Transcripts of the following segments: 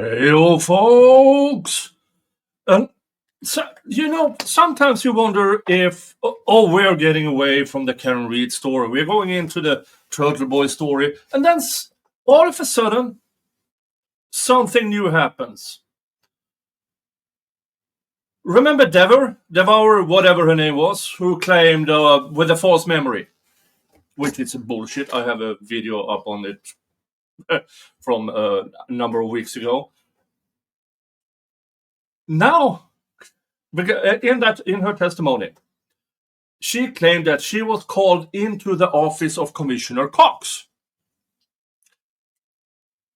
Hello, folks. And sometimes you wonder if, we're getting away from the Karen Reed story. We're going into the Turtle Boy story. And then all of a sudden, something new happens. Remember Devour, whatever her name was, who claimed with a false memory, which is bullshit. I have a video up on it from a number of weeks ago. Now, in her testimony, she claimed that she was called into the office of Commissioner Cox.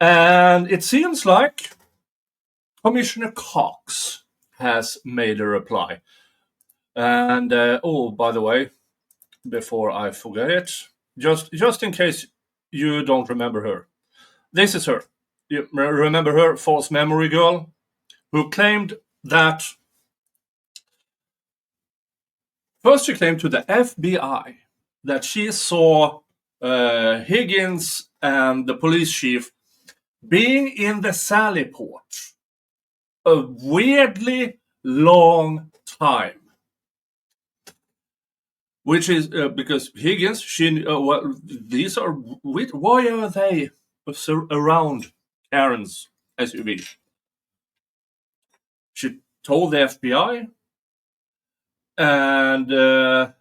And it seems like Commissioner Cox has made a reply. And, by the way, before I forget it, just in case you don't remember her, this is her. You remember her, false memory girl, who claimed that first she claimed to the FBI that she saw Higgins and the police chief being in the Sally Port a weirdly long time. Which is because Higgins, these are, why are they around Karen's SUV? She told the FBI, and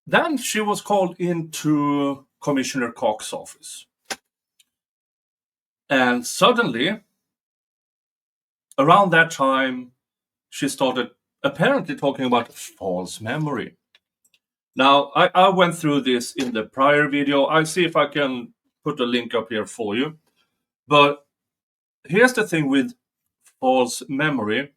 then she was called into Commissioner Cox's office. And suddenly, around that time, she started apparently talking about false memory. Now, I went through this in the prior video. I'll see if I can put a link up here for you. But here's the thing with false memory.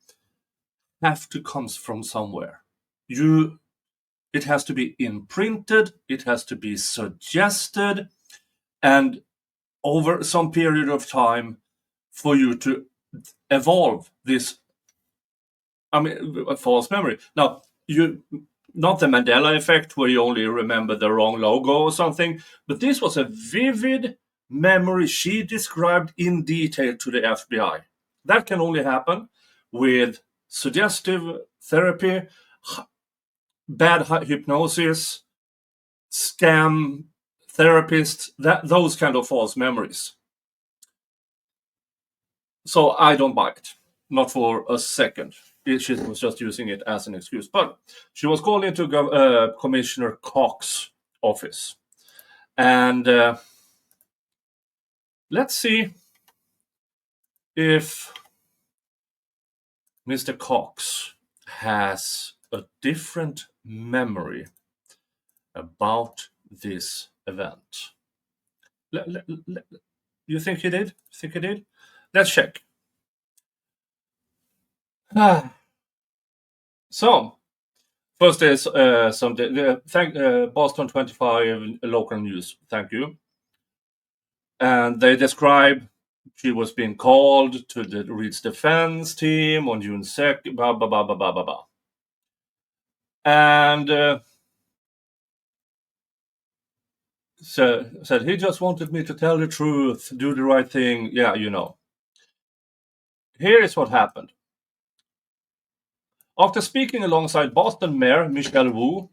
Have to come from somewhere. It has to be imprinted. It has to be suggested. And over some period of time for you to evolve this, false memory. Now, not the Mandela effect where you only remember the wrong logo or something, but this was a vivid memory she described in detail to the FBI. That can only happen with suggestive therapy, bad hypnosis, scam therapists, those kind of false memories. So I don't buy it, not for a second. She was just using it as an excuse. But she was called into Commissioner Cox's office. And let's see if Mr. Cox has a different memory about this event. You think he did? Let's check. So, first is thank Boston 25 local news. Thank you. And they describe she was being called to the Reed's defense team on June 2nd, blah, blah, blah, blah, blah, blah, blah. And said he just wanted me to tell the truth, do the right thing. Yeah, Here is what happened. After speaking alongside Boston Mayor Michelle Wu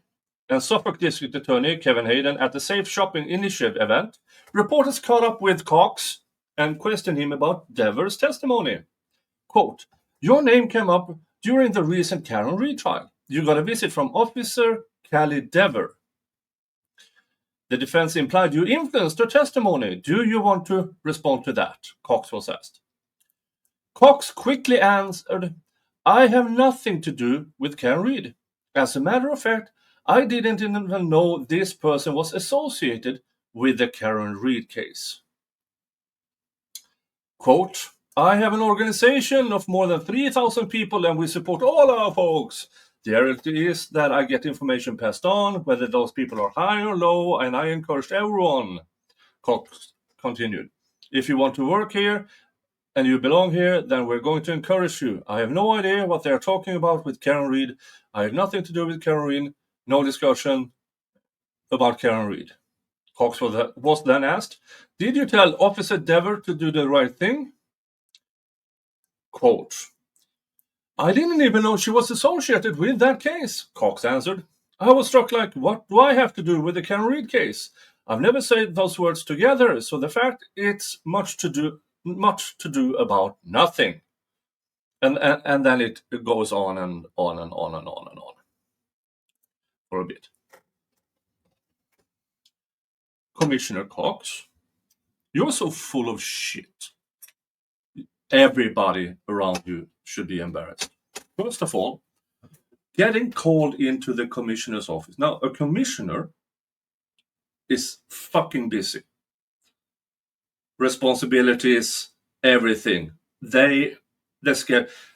and Suffolk District Attorney Kevin Hayden at the Safe Shopping Initiative event, reporters caught up with Cox and questioned him about Dever's testimony. Quote, your name came up during the recent Karen Reed trial. You got a visit from Officer Callie Dever. The defense implied you influenced her testimony. Do you want to respond to that? Cox was asked. Cox quickly answered, I have nothing to do with Karen Reed. As a matter of fact, I didn't even know this person was associated with the Karen Reed case. Quote, I have an organization of more than 3,000 people and we support all our folks. The reality is that I get information passed on, whether those people are high or low, and I encourage everyone. Cox continued, if you want to work here and you belong here, then we're going to encourage you. I have no idea what they're talking about with Karen Reed. I have nothing to do with Karen Reed. No discussion about Karen Reed. Cox was then asked, did you tell Officer Dever to do the right thing? Quote, I didn't even know she was associated with that case, Cox answered. I was struck like, what do I have to do with the Karen Read case? I've never said those words together, so the fact it's much to do about nothing. And then it goes on and on and on and on and on for a bit. Commissioner Cox, you're so full of shit. Everybody around you should be embarrassed. First of all, getting called into the commissioner's office. Now, a commissioner is fucking busy. Responsibilities, everything. The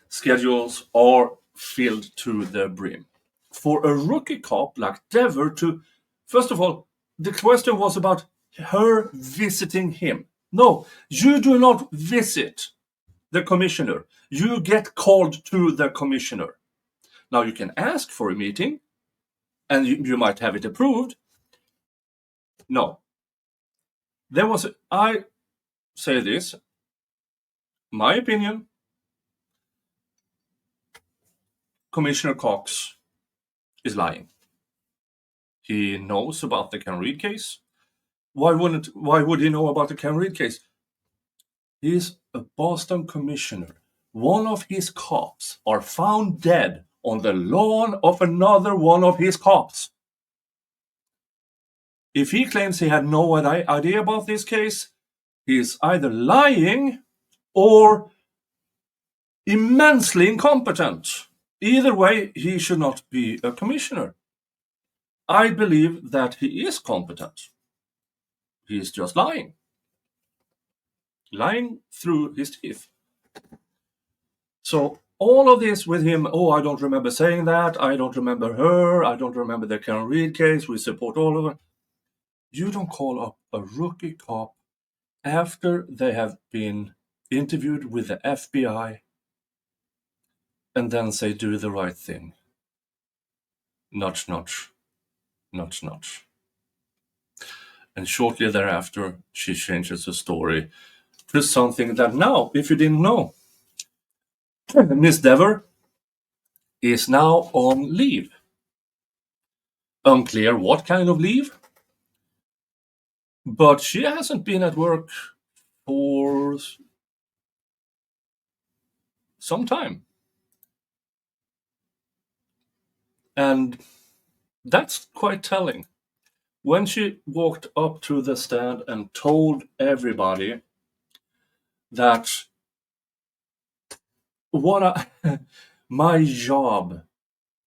schedules are filled to the brim. For a rookie cop like Dever to, first of all, the question was about her visiting him. No, you do not visit the commissioner. You get called to the commissioner. Now you can ask for a meeting and you might have it approved. No. I say this, my opinion, Commissioner Cox is lying. He knows about the Karen Read case. Why would he know about the Karen Read case? He's a Boston commissioner. One of his cops are found dead on the lawn of another one of his cops. If he claims he had no idea about this case, he is either lying or immensely incompetent. Either way, he should not be a commissioner. I believe that he is competent. He is just lying. Lying through his teeth. So all of this with him, I don't remember saying that, I don't remember her, I don't remember the Karen Read case, we support all of it. You don't call up a rookie cop after they have been interviewed with the FBI and then say, do the right thing. Nudge, nudge. Nudge, nudge. And shortly thereafter, she changes the story to something that now, if you didn't know, Miss Dever is now on leave. Unclear what kind of leave, but she hasn't been at work for some time. And that's quite telling. When she walked up to the stand and told everybody that my job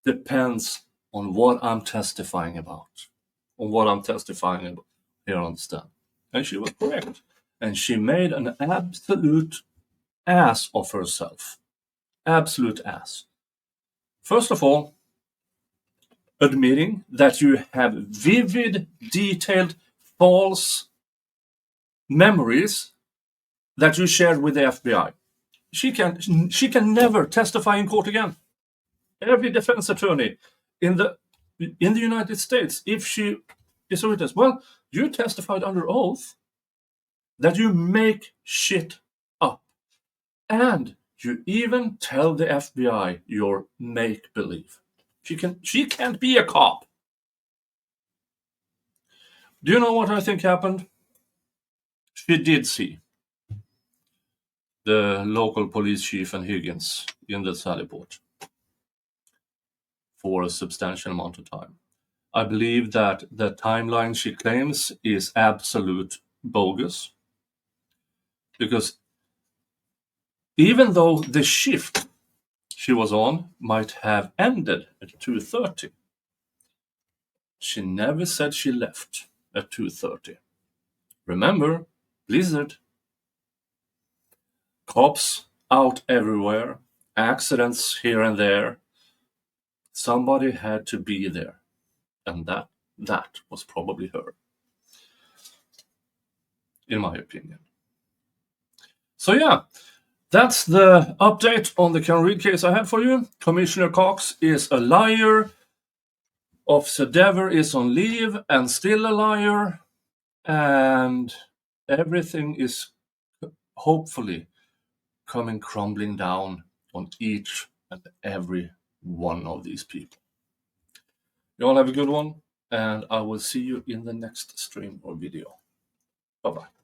depends on what I'm testifying about, here on the stand. And she was correct. And she made an absolute ass of herself. Absolute ass. First of all, admitting that you have vivid, detailed, false memories that you shared with the FBI. She can never testify in court again. Every defense attorney in the United States, if she is a witness, well, you testified under oath that you make shit up. And you even tell the FBI your make-believe. She can't be a cop. Do you know what I think happened? She did see the local police chief and Higgins in the Sally Port for a substantial amount of time. I believe that the timeline she claims is absolute bogus. Because even though the shift she was on might have ended at 2:30, she never said she left at 2:30. Remember, blizzard. Cops out everywhere, accidents here and there. Somebody had to be there. And that was probably her. In my opinion. So yeah, that's the update on the Karen Read case I had for you. Commissioner Cox is a liar. Officer Dever is on leave and still a liar. And everything is hopefully coming crumbling down on each and every one of these people. You all have a good one, and I will see you in the next stream or video. Bye-bye.